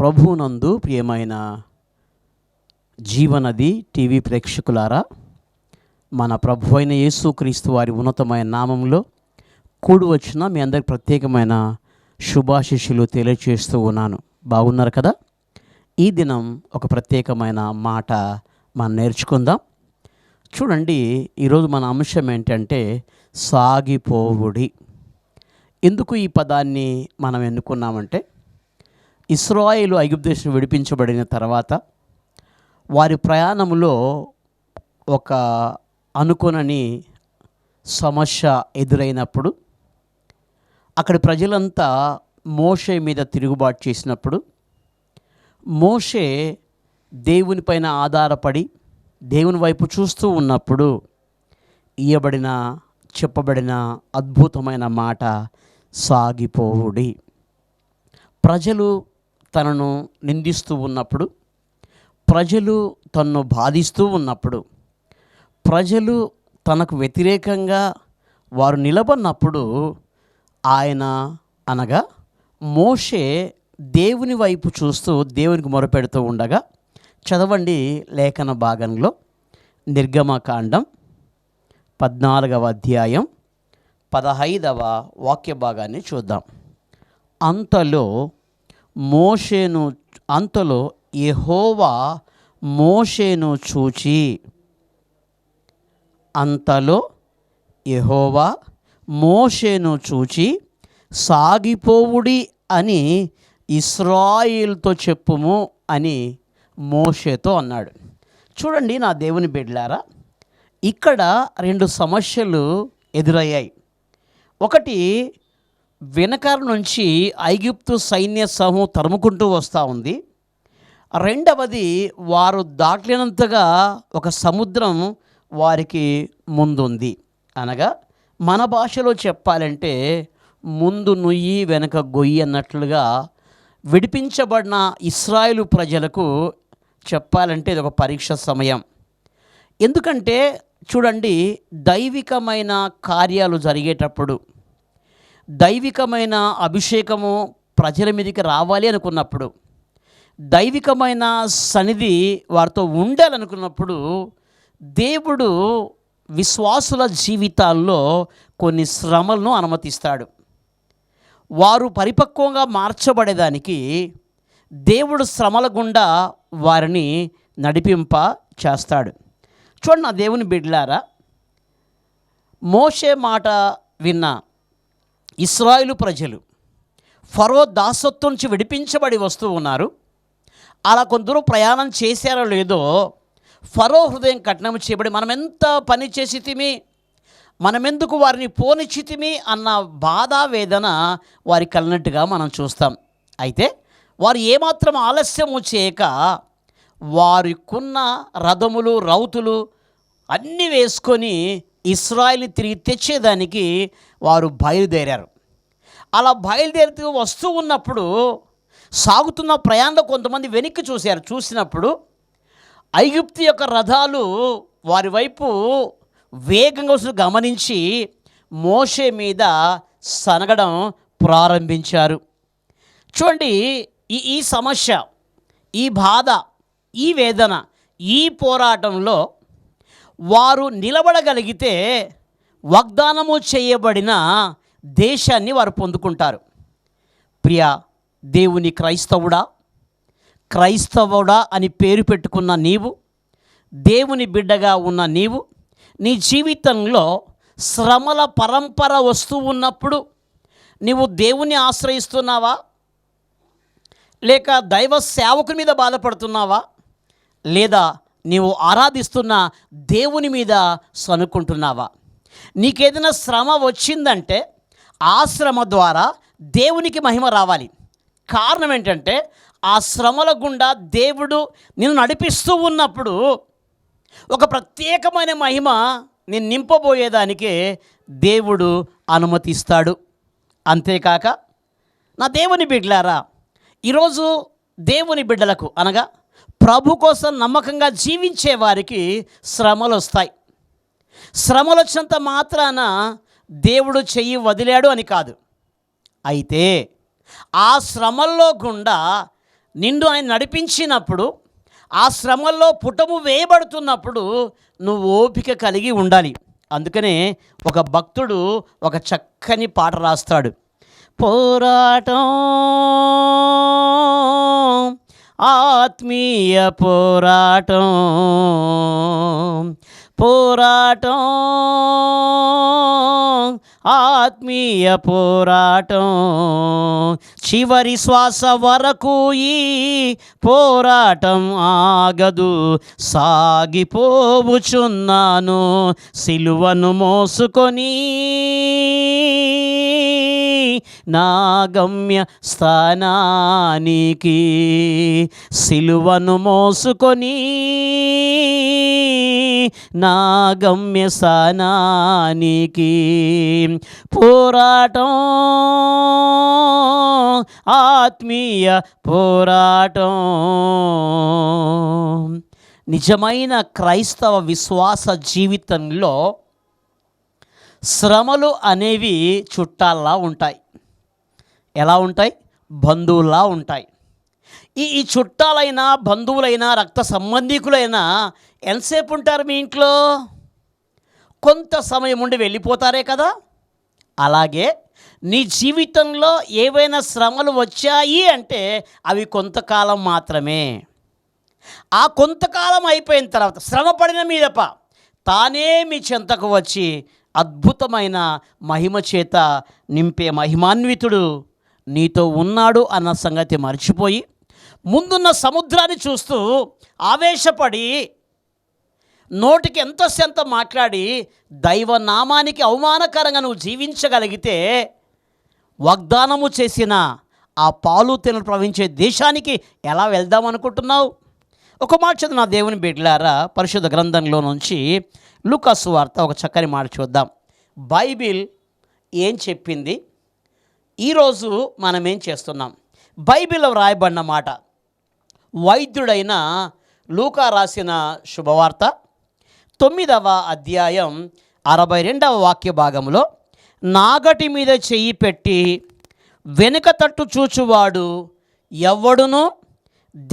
ప్రభువునందు ప్రియమైన జీవనది టీవీ ప్రేక్షకులారా, మన ప్రభు అయిన యేసుక్రీస్తు వారి ఉన్నతమైన నామంలో కూడి వచ్చిన మీ అందరికి ప్రత్యేకమైన శుభాశిష్యులు తెలియచేస్తూ ఉన్నాను. బాగున్నారు కదా? ఈ దినం ఒక ప్రత్యేకమైన మాట మనం నేర్చుకుందాం. చూడండి, ఈరోజు మన అంశం ఏంటంటే సాగిపోవుడి. ఎందుకు ఈ పదాన్ని మనం ఎన్నుకున్నామంటే, ఇశ్రాయేలు ఐగుప్తు దేశం విడిపించబడిన తర్వాత వారి ప్రయాణంలో ఒక అనుకోనని సమస్య ఎదురైనప్పుడు, అక్కడి ప్రజలంతా మోషే మీద తిరుగుబాటు చేసినప్పుడు, మోషే దేవునిపైన ఆధారపడి దేవుని వైపు చూస్తూ ఉన్నప్పుడు చెప్పబడిన అద్భుతమైన మాట సాగిపోవుడి. ప్రజలు తనను నిందిస్తూ ఉన్నప్పుడు, ప్రజలు తనను బాధిస్తూ ఉన్నప్పుడు, ప్రజలు తనకు వ్యతిరేకంగా వారు నిలబడినప్పుడు ఆయన అనగా మోషే దేవుని వైపు చూస్తూ దేవునికి మొరపెడుతూ ఉండగా, చదవండి లేఖన భాగంలో నిర్గమకాండం 14వ అధ్యాయం 15వ వాక్య భాగాన్ని చూద్దాం. అంతలో యెహోవా మోషేను చూచి, సాగిపోవుడి అని ఇశ్రాయేలుతో చెప్పుము అని మోషేతో అన్నాడు. చూడండి నా దేవుని బిడ్డలారా, ఇక్కడ రెండు సమస్యలు ఎదురయ్యాయి. ఒకటి, వెనకాల నుంచి ఐగుప్తు సైన్య సమూహం తరుముకుంటూ వస్తూ ఉంది. రెండవది, వారు దాటలేనంతగా ఒక సముద్రం వారికి ముందుంది. అనగా మన భాషలో చెప్పాలంటే ముందు నుయ్యి వెనక గొయ్యి అన్నట్లుగా విడిపించబడిన ఇశ్రాయేలు ప్రజలకు చెప్పాలంటే ఇది ఒక పరీక్ష సమయం. ఎందుకంటే చూడండి, దైవికమైన కార్యాలు జరిగేటప్పుడు, దైవికమైన అభిషేకము ప్రజల మీదకి రావాలి అనుకున్నప్పుడు, దైవికమైన సన్నిధి వారితో ఉండాలనుకున్నప్పుడు, దేవుడు విశ్వాసుల జీవితాల్లో కొన్ని శ్రమలను అనుమతిస్తాడు. వారు పరిపక్వంగా మార్చబడేదానికి దేవుడు శ్రమల గుండా వారిని నడిపింప చేస్తాడు. చూడండి నా దేవుని బిడ్డలారా, మోషే మాట విన్న ఇశ్రాయేలు ప్రజలు ఫరో దాసత్వం నుంచి విడిపించబడి వస్తూ ఉన్నారు. అలా కొందరు ప్రయాణం చేశారో లేదో, ఫరో హృదయం కఠినం చేయబడి మనమెంత పని చేసితిమి, మనమెందుకు వారిని పోనిచ్చితిమి అన్న బాధ వేదన వారి కలిగినట్టుగా మనం చూస్తాం. అయితే వారు ఏమాత్రం ఆలస్యము చేయక వారికున్న రథములు రౌతులు అన్నీ వేసుకొని ఇశ్రాయేలుని తిరిగి తెచ్చేదానికి వారు బయలుదేరారు. అలా బయలుదేరుతూ వస్తూ ఉన్నప్పుడు, సాగుతున్న ప్రయాణంలో కొంతమంది వెనక్కి చూసినప్పుడు ఐగుప్తు యొక్క రథాలు వారి వైపు వేగంగా గమనించి మోషే మీద సనగడం ప్రారంభించారు. చూడండి, ఈ సమస్య, ఈ బాధ, ఈ వేదన, ఈ పోరాటంలో వారు నిలబడగలిగితే వాగ్దానము చేయబడిన దేశాన్ని వారు పొందుకుంటారు. ప్రియ దేవుని క్రైస్తవుడా అని పేరు పెట్టుకున్న నీవు, దేవుని బిడ్డగా ఉన్న నీవు, నీ జీవితంలో శ్రమల పరంపర వస్తూ ఉన్నప్పుడు నీవు దేవుని ఆశ్రయిస్తున్నావా, లేక దైవ సేవకుని మీద బాధపడుతున్నావా, లేదా నీవు ఆరాధిస్తున్న దేవుని మీద సనుక్కుంటున్నావా? నీకేదైనా శ్రమ వచ్చిందంటే ఆ శ్రమ ద్వారా దేవునికి మహిమ రావాలి. కారణం ఏంటంటే ఆ శ్రమల గుండా దేవుడు నిన్ను నడిపిస్తూ ఉన్నప్పుడు ఒక ప్రత్యేకమైన మహిమ నేను నింపబోయేదానికే దేవుడు అనుమతిస్తాడు. అంతేకాక నా దేవుని బిడ్డలారా, ఈరోజు దేవుని బిడ్డలకు అనగా ప్రభు కోసం నమ్మకంగా జీవించే వారికి శ్రమలు వస్తాయి. శ్రమలు వచ్చినంత మాత్రాన దేవుడు చెయ్యి వదిలాడు అని కాదు. అయితే ఆ శ్రమల్లో గుండా నిన్ను ఆయన నడిపించినప్పుడు, ఆ శ్రమల్లో పుటము వేయబడుతున్నప్పుడు నువ్వు ఓపిక కలిగి ఉండాలి. అందుకనే ఒక భక్తుడు ఒక చక్కని పాట రాస్తాడు. పోరాటం, ఆత్మీయ పోరాటం, పోరాటం, ఆత్మీయ పోరాటం, చివరి శ్వాస వరకు ఈ పోరాటం ఆగదు, సాగిపోవుచున్నాను సిలువను మోసుకొని నా గమ్య స్థానానికి, సిలువను మోసుకొని నా గమ్య స్థానానికి. పోరాటం, ఆత్మీయ పోరాటం. నిజమైన క్రైస్తవ విశ్వాస జీవితంలో శ్రమలు అనేవి చుట్టాల్లా ఉంటాయి. ఎలా ఉంటాయి? బంధువుల్లా ఉంటాయి. ఈ చుట్టాలైనా, బంధువులైనా, రక్త సంబంధికులైనా ఎంతసేపు ఉంటారు మీ ఇంట్లో? కొంత సమయం ఉండి వెళ్ళిపోతారే కదా. అలాగే నీ జీవితంలో ఏవైనా శ్రమలు వచ్చాయి అంటే అవి కొంతకాలం మాత్రమే. ఆ కొంతకాలం అయిపోయిన తర్వాత శ్రమ పడిన మీదప తానే మీ చెంతకు వచ్చి అద్భుతమైన మహిమ చేత నింపే మహిమాన్వితుడు నీతో ఉన్నాడు అన్న సంగతి మర్చిపోయి ముందున్న సముద్రాన్ని చూస్తూ ఆవేశపడి నోటికి ఎంతోసెంత మాట్లాడి దైవనామానికి అవమానకరంగా నువ్వు జీవించగలిగితే వాగ్దానము చేసిన ఆ పాలు తేనెలు ప్రవహించే దేశానికి ఎలా వెళ్దామనుకుంటున్నావు? ఒక మాట చదువు నా దేవుని బిడ్డలారా, పరిశుద్ధ గ్రంథంలో నుంచి లూకా సువార్త ఒక చక్కని మాట చూద్దాం. బైబిల్ ఏం చెప్పింది, ఈరోజు మనం ఏం చేస్తున్నాం? బైబిల్లో రాయబడిన మాట, వైద్యుడైన లూకా రాసిన శుభవార్త 9వ అధ్యాయం 62వ వాక్య భాగంలో, నాగటి మీద చెయ్యి పెట్టి వెనుక తట్టు చూచువాడు ఎవ్వడునూ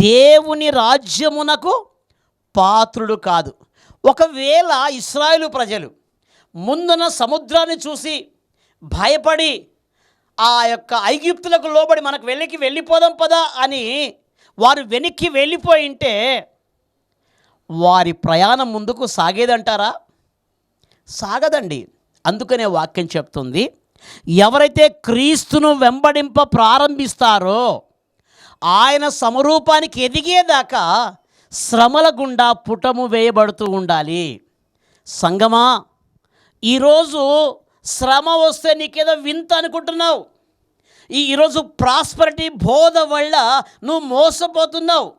దేవుని రాజ్యమునకు పాత్రుడు కాదు. ఒకవేళ ఇశ్రాయేలు ప్రజలు ముందున సముద్రాన్ని చూసి భయపడి ఆ యొక్క ఐగుప్తులకు లోబడి మనకు వెళ్ళిపోదాం పదా అని వారు వెనక్కి వెళ్ళిపోయింటే వారి ప్రయాణం ముందుకు సాగేదంటారా? సాగదండి. అందుకనే వాక్యం చెప్తుంది, ఎవరైతే క్రీస్తును వెంబడింప ప్రారంభిస్తారో ఆయన సమరూపానికి ఎదిగేదాకా శ్రమల గుండా పుటము వేయబడుతూ ఉండాలి. సంగమా, ఈరోజు శ్రమ వస్తే నీకేదో వింత అనుకుంటున్నావు. ఈరోజు ప్రాస్పరిటీ బోధ వల్ల నువ్వు మోసపోతున్నావు.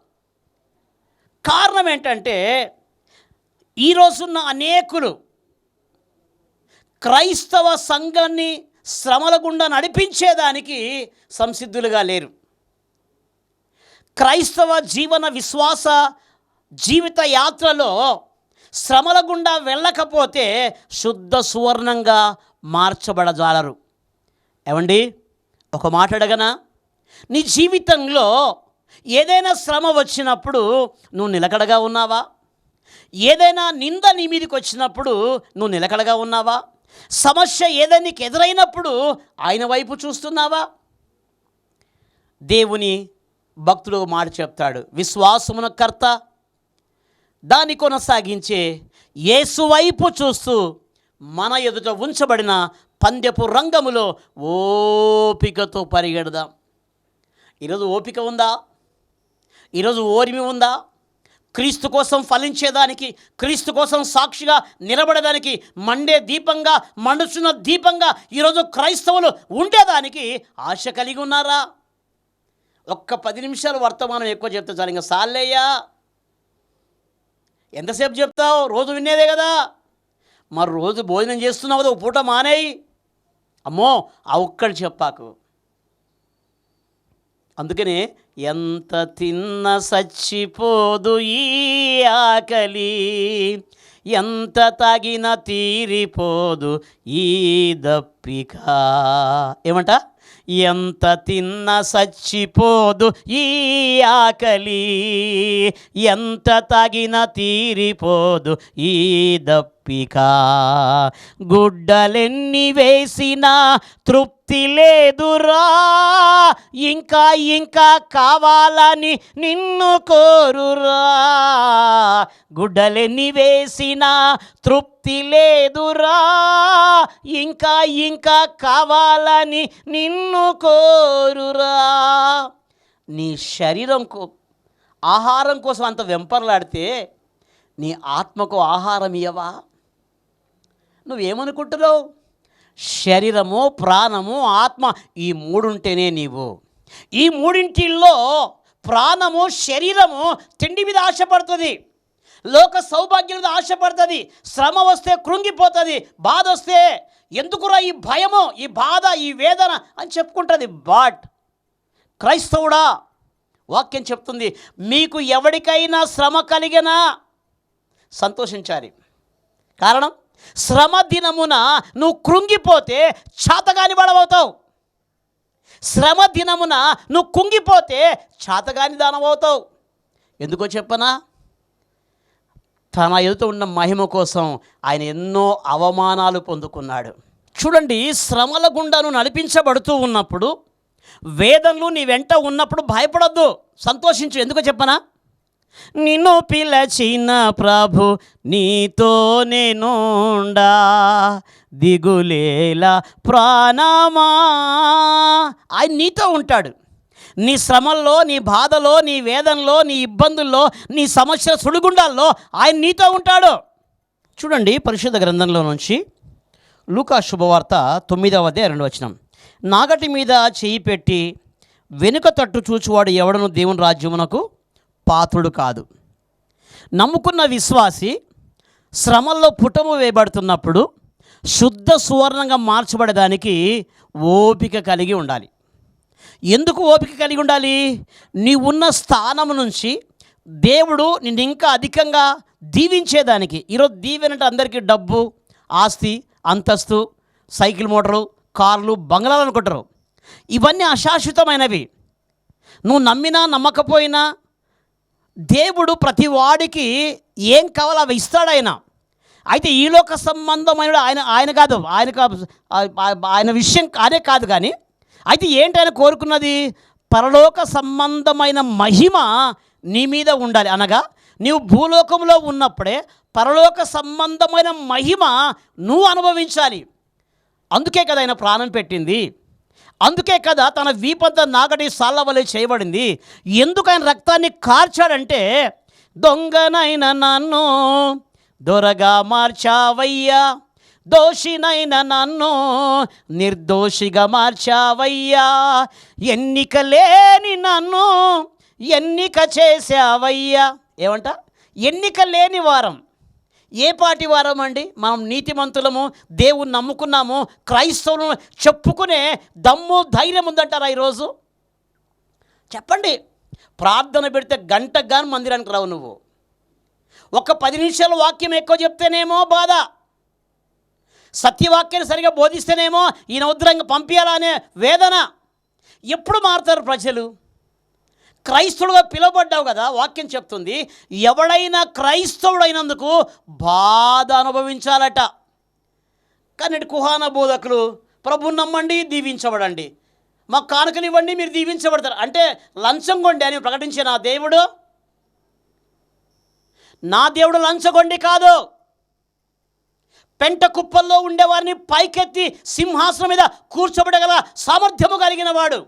కారణం ఏంటంటే ఈరోజున్న అనేకులు క్రైస్తవ సంఘాన్ని శ్రమల గుండా నడిపించేదానికి సంసిద్ధులుగా లేరు. క్రైస్తవ జీవన విశ్వాస జీవిత యాత్రలో శ్రమల గుండా వెళ్ళకపోతే శుద్ధ సువర్ణంగా మార్చబడజాలరు. ఏమండి, ఒక మాట అడగనా? నీ జీవితంలో ఏదైనా శ్రమ వచ్చినప్పుడు నువ్వు నిలకడగా ఉన్నావా? ఏదైనా నింద నీ మీదకి వచ్చినప్పుడు నువ్వు నిలకడగా ఉన్నావా? సమస్య ఏదైనా నీకు ఎదురైనప్పుడు ఆయన వైపు చూస్తున్నావా? దేవుని భక్తుడు మాట చెప్తాడు, విశ్వాసమున కర్త దాన్ని కొనసాగించే యేసు వైపు చూస్తూ మన ఎదుట ఉంచబడిన పందెపు రంగములో ఓపికతో పరిగెడదాం. ఈరోజు ఓపిక ఉందా? ఈరోజు ఓర్మి ఉందా? క్రీస్తు కోసం ఫలించేదానికి, క్రీస్తు కోసం సాక్షిగా నిలబడేదానికి, మండే దీపంగా, మండుచున్న దీపంగా ఈరోజు క్రైస్తవులు ఉండేదానికి ఆశ కలిగి ఉన్నారా? ఒక్క 10 నిమిషాలు వర్తమానం ఎక్కువ చెప్తే చాలు, ఇంకా సాలేయ్యా, ఎంతసేపు చెప్తావు? రోజు వినేదే కదా. మరి రోజు భోజనం చేస్తున్నావు కదా, ఒక పూట మానేయి. అమ్మో, ఆ ఒక్కడు చెప్పాకు. అందుకనే ఎంత తిన్న సచ్చిపోదు ఈ ఆకలి, ఎంత తాగిన తీరిపోదు ఈ దప్పిక. ఏమంట? ఎంత తిన్న సచ్చిపోదు ఈ ఆకలి, ఎంత తాగిన తీరిపోదు ఈ దప్పిక, గుడ్డలెన్ని వేసినా తృప్తి లేదురా, ఇంకా ఇంకా కావాలని నిన్ను కోరురా, గుడ్డలెన్ని వేసినా తృప్తి లేదురా, ఇంకా ఇంకా కావాలని నిన్ను కోరురా. నీ శరీరంకు ఆహారం కోసం అంత వెంపర్లాడితే నీ ఆత్మకు ఆహారం ఇయ్యవా? నువ్వేమనుకుంటున్నావు? శరీరము, ప్రాణము, ఆత్మ, ఈ మూడుంటేనే నీవు. ఈ మూడింటిల్లో ప్రాణము, శరీరము తిండి మీద ఆశపడుతుంది, లోక సౌభాగ్యం మీద ఆశపడుతుంది, శ్రమ వస్తే కృంగిపోతుంది, బాధ వస్తే ఎందుకురా ఈ భయము, ఈ బాధ, ఈ వేదన అని చెప్పుకుంటుంది. బట్ క్రైస్తవుడా, వాక్యం చెప్తుంది, మీకు ఎవరికైనా శ్రమ కలిగినా సంతోషించాలి. కారణం, శ్రమ దినమున నువ్వు కృంగిపోతే చాతగాని వాడవవుతావు. శ్రమ దినమున నువ్వు కుంగిపోతే చాతగాని దానమవుతావు. ఎందుకో చెప్పనా? తన ఎదుట ఉన్న మహిమ కోసం ఆయన ఎన్నో అవమానాలు పొందుకున్నాడు. చూడండి, శ్రమల గుండా నువ్వు నడిపించబడుతూ ఉన్నప్పుడు, వేదనలు నీ వెంట ఉన్నప్పుడు భయపడొద్దు, సంతోషించు. ఎందుకో చెప్పనా? నిన్ను పిలచిన ప్రభు నీతో నేనుండా, దిగులేలా ప్రాణమా. ఆయన నీతో ఉంటాడు. నీ శ్రమల్లో, నీ బాధలో, నీ వేదనలో, నీ ఇబ్బందుల్లో, నీ సమస్యల సుడిగుండాల్లో ఆయన నీతో ఉంటాడు. చూడండి, పరిశుద్ధ గ్రంథంలో నుంచి లూకా శుభవార్త 9:2 నాగటి మీద చేయి పెట్టి వెనుక తట్టు చూచువాడు ఎవడను దేవుని రాజ్యమునకు పాత్రుడు కాదు. నమ్ముకున్న విశ్వాసి శ్రమల్లో పుటము వేయబడుతున్నప్పుడు శుద్ధ సువర్ణంగా మార్చబడడానికి ఓపిక కలిగి ఉండాలి. ఎందుకు ఓపిక కలిగి ఉండాలి? నీ ఉన్న స్థానం నుంచి దేవుడు నిన్ను ఇంకా అధికంగా దీవించేదానికి. ఈరోజు దీవెనంటే అందరికీ డబ్బు, ఆస్తి, అంతస్తు, సైకిల్, మోటారు, కార్లు, బంగ్లాలు అనుకుంటారు. ఇవన్నీ అశాశ్వతమైనవి. నువ్వు నమ్మినా నమ్మకపోయినా దేవుడు ప్రతి వాడికి ఏం కావాలో అవి ఇస్తాడు ఆయన. అయితే ఈ లోక సంబంధమైన ఆయన విషయం కానే కాదు. కానీ అయితే ఏంటి ఆయన కోరుకున్నది? పరలోక సంబంధమైన మహిమ నీ మీద ఉండాలి. అనగా నీవు భూలోకంలో ఉన్నప్పుడే పరలోక సంబంధమైన మహిమ నువ్వు అనుభవించాలి. అందుకే కదా ఆయన ప్రాణం పెట్టింది. అందుకే కదా తన వీపంతా నాగటి సాళ్ళ వలె చేయబడింది. ఎందుకు ఆయన రక్తాన్ని కార్చాడంటే, దొంగనైన నన్ను దొరగా మార్చావయ్యా, దోషినైన నన్ను నిర్దోషిగా మార్చావయ్యా, ఎన్నిక లేని నన్ను ఎన్నిక చేసావయ్యా. ఏమంట? ఎన్నిక లేని వారం. ఏ పాటి వారం అండి? మనం నీతిమంతులము, దేవుని నమ్ముకున్నాము, క్రైస్తవులను చెప్పుకునే దమ్ము, ధైర్యం ఉందంటారా ఈరోజు? చెప్పండి. ప్రార్థన పెడితే గంటకు గాని మందిరానికి రావు. నువ్వు ఒక 10 నిమిషాల వాక్యం ఎక్కువ చెప్తేనేమో బాధ, సత్యవాక్యాన్ని సరిగా బోధిస్తేనేమో ఈయన ఉద్రంగా పంపించాలనే వేదన. ఎప్పుడు మారుతారు ప్రజలు? క్రైస్తవుడుగా పిలువబడ్డావు కదా, వాక్యం చెప్తుంది, ఎవడైనా క్రైస్తవుడైనందుకు బాధ అనుభవించాలట. కానీ కుహాన బోధకులు, ప్రభుని నమ్మండి, దీవించబడండి, మాకు కానుకనివ్వండి, మీరు దీవించబడతారు అంటే లంచం కొండి అని ప్రకటించే నా దేవుడు లంచగొండి కాదు. పెంట కుప్పల్లో ఉండేవారిని పైకెత్తి సింహాసనం మీద కూర్చోబడగల సామర్థ్యము కలిగిన వాడు.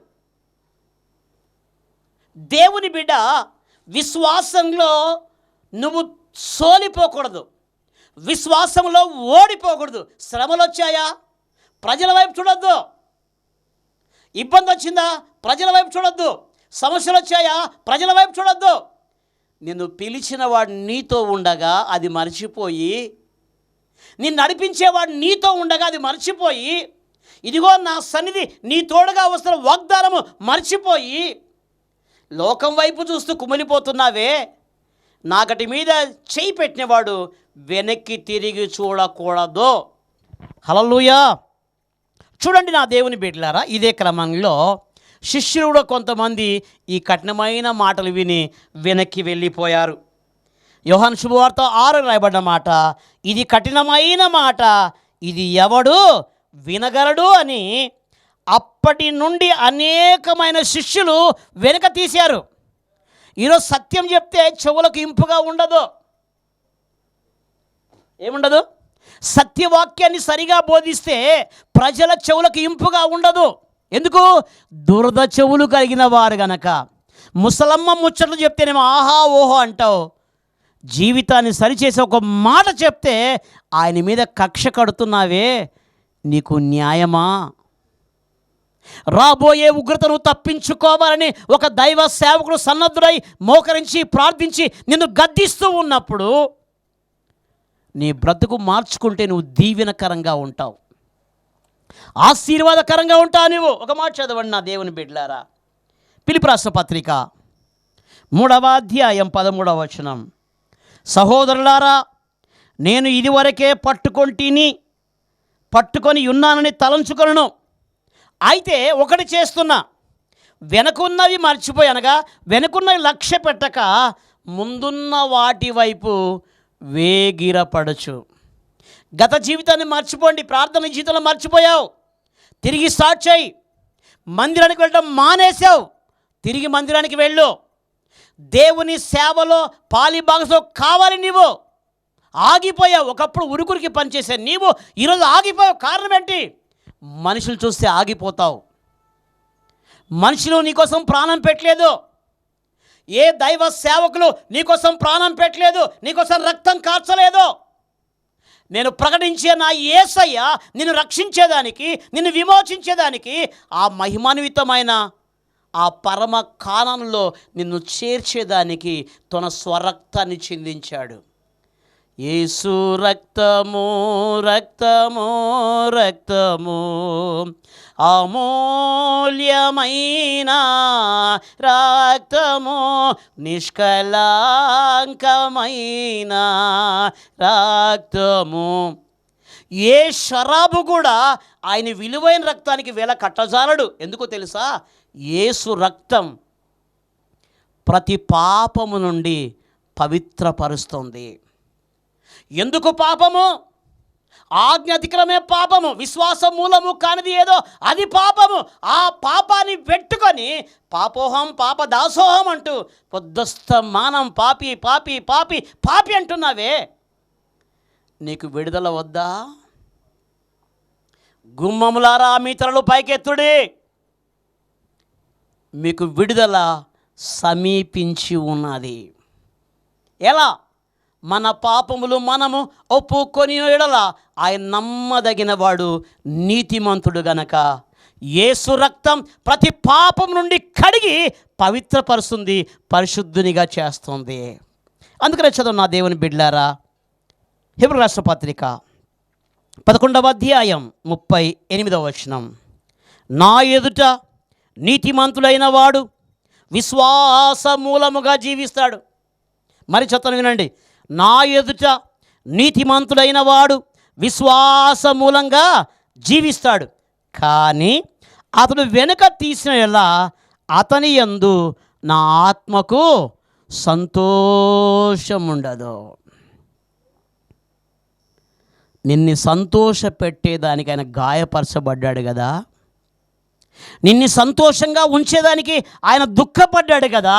దేవుని బిడ్డ, విశ్వాసంలో నువ్వు సోలిపోకూడదు, విశ్వాసంలో ఓడిపోకూడదు. శ్రమలు వచ్చాయా? ప్రజల వైపు చూడొద్దు. ఇబ్బంది వచ్చిందా? ప్రజల వైపు చూడొద్దు. సమస్యలు వచ్చాయా? ప్రజల వైపు చూడొద్దు. నిన్ను పిలిచిన వాడు నీతో ఉండగా అది మర్చిపోయి, నిన్ను నడిపించేవాడు నీతో ఉండగా అది మర్చిపోయి, ఇదిగో నా సన్నిధి నీ తోడుగా వస్తున్న వాగ్దానము మర్చిపోయి లోకం వైపు చూస్తూ కుమిలిపోతున్నావే. నాకటి మీద చేయి పెట్టినవాడు వెనక్కి తిరిగి చూడకూడదు. హల్లెలూయా. చూడండి నా దేవుని బిడ్డలారా, ఇదే క్రమంలో శిష్యులు కూడా కొంతమంది ఈ కఠినమైన మాటలు విని వెనక్కి వెళ్ళిపోయారు. యోహాను శుభవార్త 6 రాయబడ్డ మాట, ఇది కఠినమైన మాట, ఇది ఎవడు వినగలడు అని అప్పటి నుండి అనేకమైన శిష్యులు వెనక తీశారు. ఈరోజు సత్యం చెప్తే చెవులకు ఇంపుగా ఉండదు. ఏముండదు? సత్యవాక్యాన్ని సరిగా బోధిస్తే ప్రజల చెవులకు ఇంపుగా ఉండదు. ఎందుకు? దురద చెవులు కలిగిన వారు గనక. ముసలమ్మ ముచ్చట్లు చెప్తేనేమో ఆహా ఓహో అంటావు. జీవితాన్ని సరిచేసే ఒక మాట చెప్తే ఆయన మీద కక్ష కడుతున్నావే, నీకు న్యాయమా? రాబోయే ఉగ్రతను తప్పించుకోవాలని ఒక దైవ సేవకుడు సన్నద్ధుడై మోకరించి ప్రార్థించి నిన్ను గద్దిస్తూ ఉన్నప్పుడు నీ బ్రతుకు మార్చుకుంటే నువ్వు దీవెనకరంగా ఉంటావు, ఆశీర్వాదకరంగా ఉంటావు. నువ్వు ఒక మాట చదవండి నా దేవుని బిడ్డలారా, ఫిలిప్పీ రాసిన పత్రిక 3వ అధ్యాయం 13వ వచనం. సహోదరులారా, నేను ఇదివరకే పట్టుకొని ఉన్నానని తలంచుకొనును. అయితే ఒకటి చేస్తున్నా, వెనకున్నవి మర్చిపోయి, అనగా వెనకున్నవి లక్ష్య పెట్టక ముందున్న వాటి వైపు వేగిరపడచ్చు. గత జీవితాన్ని మర్చిపోండి. ప్రార్థన జీవితంలో మర్చిపోయావు, తిరిగి స్టార్ట్ చేయి. మందిరానికి వెళ్ళడం మానేసావు, తిరిగి మందిరానికి వెళ్ళు. దేవుని సేవలో పాలిభాగంతో కావాలి. నీవు ఆగిపోయావు. ఒకప్పుడు ఉరుకురికి పనిచేసే నీవు ఈరోజు ఆగిపోయావు. కారణం ఏంటి? మనుషులు చూస్తే ఆగిపోతావు. మనుషులు నీకోసం ప్రాణం పెట్టలేదు. ఏ దైవ సేవకులు నీకోసం ప్రాణం పెట్టలేదు, నీకోసం రక్తం కార్చలేదు. నేను ప్రకటించే నా యేసయ్య నిన్ను రక్షించేదానికి, నిన్ను విమోచించేదానికి, ఆ మహిమాన్వితమైన ఆ పరమ కానంలో నిన్ను చేర్చేదానికి తన స్వరక్తాన్ని చిందించాడు. యేసు రక్తము రక్తము రక్తము, అమూల్యమైన రక్తము, నిష్కళంకమైన రక్తము. ఏ షరాబు కూడా ఆయన విలువైన రక్తానికి వేల కట్టజాలడు. ఎందుకో తెలుసా? యేసు రక్తం ప్రతి పాపము నుండి పవిత్రపరుస్తుంది. ఎందుకు పాపము? ఆజ్ఞ అతిక్రమే పాపము. విశ్వాస మూలము కానిది ఏదో అది పాపము. ఆ పాపాన్ని పెట్టుకొని పాపోహం పాప దాసోహం అంటూ పొద్దుస్తమానం పాపి పాపి పాపి పాపి అంటున్నావే, నీకు విడుదల వద్దా? గుమ్మములారా మీ తలలు పైకెత్తుడి, మీకు విడుదల సమీపించి ఉన్నది. ఎలా? మన పాపములు మనము ఒప్పుకొని ఎడల ఆయన నమ్మదగిన వాడు, నీతిమంతుడు గనక యేసు రక్తం ప్రతి పాపం నుండి కడిగి పవిత్రపరుస్తుంది, పరిశుద్ధునిగా చేస్తుంది. అందుకనే చదువు నా దేవుని బిడ్డలారా, హెబ్రీ రాష్ట్ర పత్రిక 11వ అధ్యాయం 38వ వచనం. నా ఎదుట నీతిమంతుడైన వాడు విశ్వాస మూలముగా జీవిస్తాడు. మరి చెప్తాను వినండి. నా ఎదుట నీతిమంతుడైన వాడు విశ్వాస మూలంగా జీవిస్తాడు, కానీ అతడు వెనుక తీసిన ఎలా అతని యందు నా ఆత్మకు సంతోషముండదు. నిన్ను సంతోష పెట్టేదానికి ఆయన గాయపరచబడ్డాడు కదా, నిన్ను సంతోషంగా ఉంచేదానికి ఆయన దుఃఖపడ్డాడు కదా.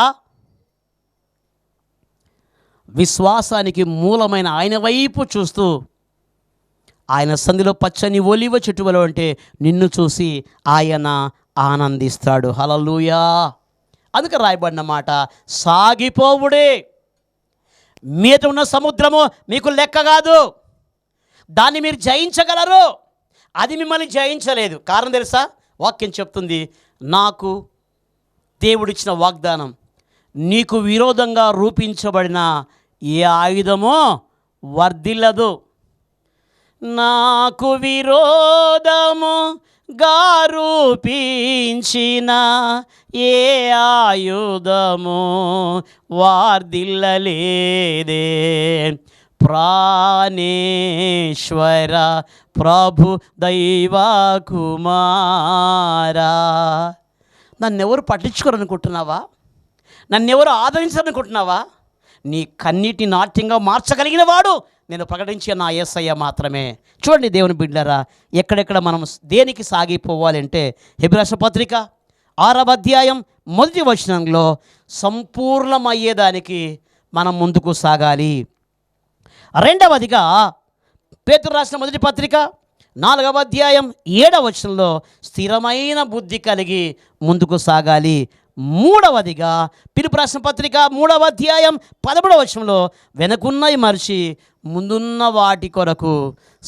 విశ్వాసానికి మూలమైన ఆయన వైపు చూస్తూ ఆయన సంధిలో పచ్చని ఒలివ చెట్టువలో అంటే నిన్ను చూసి ఆయన ఆనందిస్తాడు. హల్లెలూయా. అందుకే రాయబడిన మాట, సాగిపోవుడే. మీద ఉన్న సముద్రము మీకు లెక్క కాదు, దాన్ని మీరు జయించగలరు, అది మిమ్మల్ని జయించలేదు. కారణం తెలుసా? వాక్యం చెప్తుంది, నాకు దేవుడిచ్చిన వాగ్దానం, నీకు విరోధంగా రూపించబడిన ఏ ఆయుధమో వర్ధిల్లదు. నాకు విరోధముగా రూపించిన ఏ ఆయుధము వర్ధిల్లలేదే. ప్రాణేశ్వర ప్రభు దైవ కుమారా. నన్నెవరు పట్టించుకోరనుకుంటున్నావా? నన్నెవరు ఆదరించాలనుకుంటున్నావా? నీ కన్నీటి నాట్యంగా మార్చగలిగిన వాడు నేను ప్రకటించే నా యేసయ్య మాత్రమే. చూడండి దేవుని బిడ్డలారా, ఎక్కడెక్కడ మనం దేనికి సాగిపోవాలంటే హెబ్రీ పత్రిక 6వ అధ్యాయం 1వ వచనంలో సంపూర్ణమయ్యేదానికి మనం ముందుకు సాగాలి. రెండవదిగా పేతురు రాసిన మొదటి పత్రిక 4వ అధ్యాయం 7వ వచనంలో స్థిరమైన బుద్ధి కలిగి ముందుకు సాగాలి. మూడవదిగా పిలుపు రాసిన పత్రిక 3వ అధ్యాయం 11వ వచనంలో వెనకున్నవి మరిచి ముందున్న వాటి కొరకు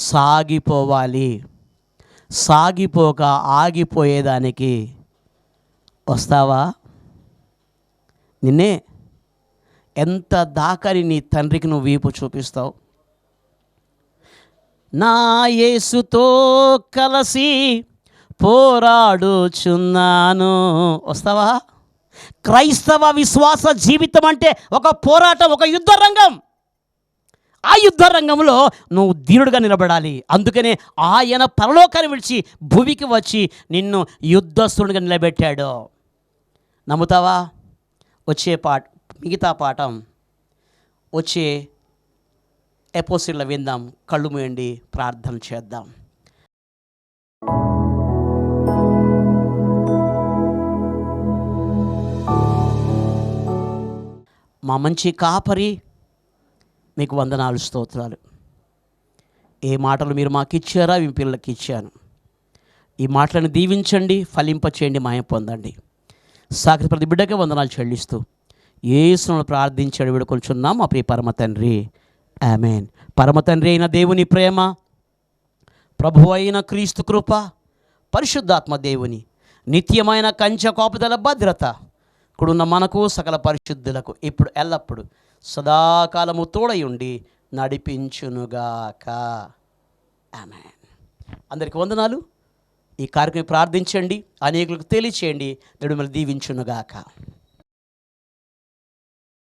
సాగిపోవాలి. సాగిపోక ఆగిపోయేదానికి వస్తావా? నిన్నే ఎంత దాకని నీ తండ్రికి నువ్వు వీపు చూపిస్తావు? నా యేసుతో కలిసి పోరాడుచున్నాను, వస్తావా? క్రైస్తవ విశ్వాస జీవితం అంటే ఒక పోరాటం, ఒక యుద్ధ రంగం. ఆ యుద్ధ రంగంలో నువ్వు ధీరుడుగా నిలబడాలి. అందుకనే ఆయన పరలోకాన్ని విడిచి భూమికి వచ్చి నిన్ను యుద్ధస్తుడిగా నిలబెట్టాడు. నమ్ముతావా? వచ్చే మిగతా పాఠం వచ్చే ఎపిసోడ్లో విందాం. కళ్ళు మూయండి, ప్రార్థన చేద్దాం. మా మంచి కాపరి మీకు వందనాలు, స్తోత్రాలు. ఏ మాటలు మీరు మాకు ఇచ్చారా మీ పిల్లలకి ఇచ్చాను. ఈ మాటలను దీవించండి, ఫలింపచేయండి, మాయం పొందండి. సాక్షి ప్రతి బిడ్డకే వందనాలు చెల్లిస్తూ యేసును ప్రార్థించాడు వేడుకొంచున్నాం మా ప్రియ పరమ తండ్రి, ఆమేన్. పరమ తండ్రి అయిన దేవుని ప్రేమ, ప్రభువు అయిన క్రీస్తు కృప, పరిశుద్ధాత్మ దేవుని నిత్యమైన కంచె కాపుదల భద్రత ఇక్కడున్న మనకు సకల పరిశుద్ధులకు ఇప్పుడు ఎల్లప్పుడు సదాకాలము తోడై ఉండి నడిపించునుగాక, ఆమేన్. అందరికీ వందనాలు. ఈ కార్యక్రమం ప్రార్థించండి, అనేకులకు తెలియచేయండి. దేవుడు మిమ్మల్ని దీవించునుగాక.